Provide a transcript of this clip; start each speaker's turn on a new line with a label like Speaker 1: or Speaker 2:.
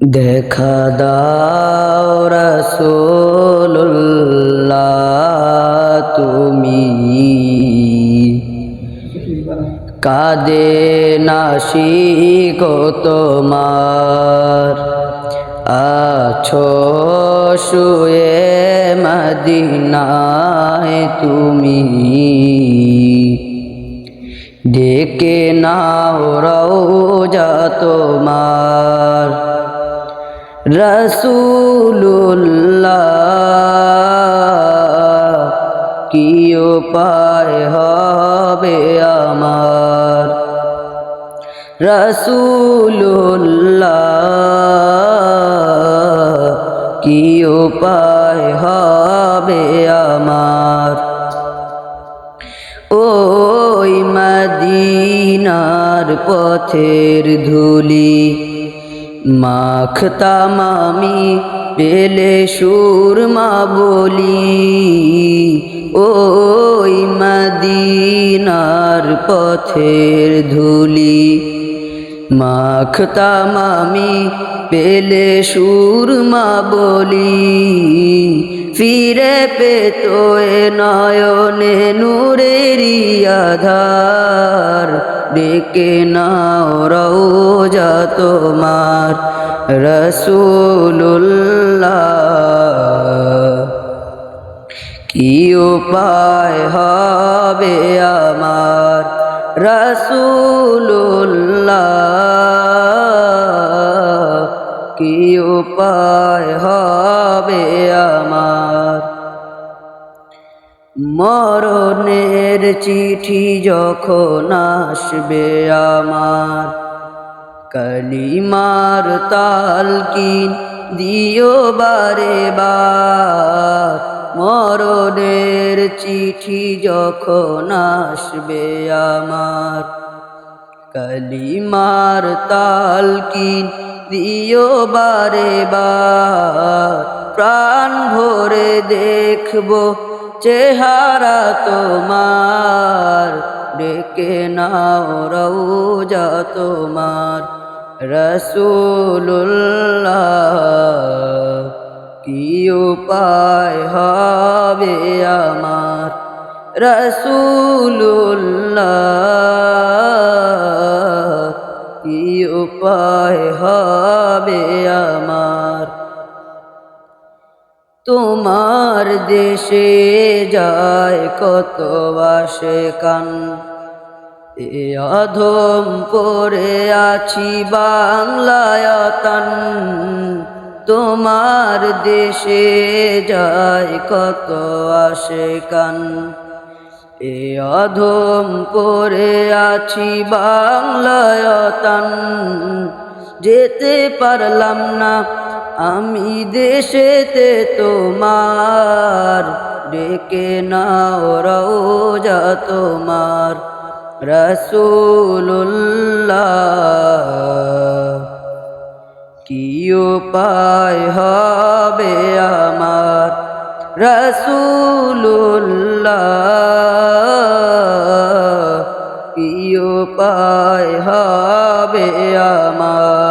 Speaker 1: দেখা দাও রাসূলুল্লাহ তুমি কাঁদে নাসিক তোমার আছো শুয়ে মদিনায় তুমি ডেকে নাও রওজা তোমার রাসূলুল্লাহ কি উপায় হবে আমার রাসূলুল্লাহ কি উপায় হবে আমার ওই মদিনার পথের ধুলি মাখতাম আমি পেলে সুরমা বলি ওই মদিনার পথের ধুলি মাখতাম আমি পেলে সুরমা বলি ফিরে পেতো এ নয়নে নূরেরি আধার ডেকে নাও রওজা তোমার রাসূলুল্লাহ কি উপায় হবে আমার রাসূলুল্লাহ কি উপায় হবে আমার মরণের চিঠি যখন আসবে আমার কালিমার তালকিন দিও বারে বার মরণের চিঠি যখন আসবে আমার কালিমার তালকিন দিও বারে বার প্রাণ ভরে দেখবো চেহারা তোমার ডেকে নাও রওজা তোমার রাসূলুল্লাহ কি উপায় হবে আমার রাসূলুল্লাহ কি উপায় হবে আমার তোমার দেশে যায় কত আশিকান এ অধম পড়ে আছি বাংলায় তান তোমার দেশে যায় কত আশিকান এ অধম পড়ে আছি বাংলায় তান যেতে পারলাম না আমি দেশেতে তোমার ডেকে নাও রওজা তোমার রাসূলুল্লাহ কি উপায় হবে আমার রাসূলুল্লাহ কি উপায় হবে আমার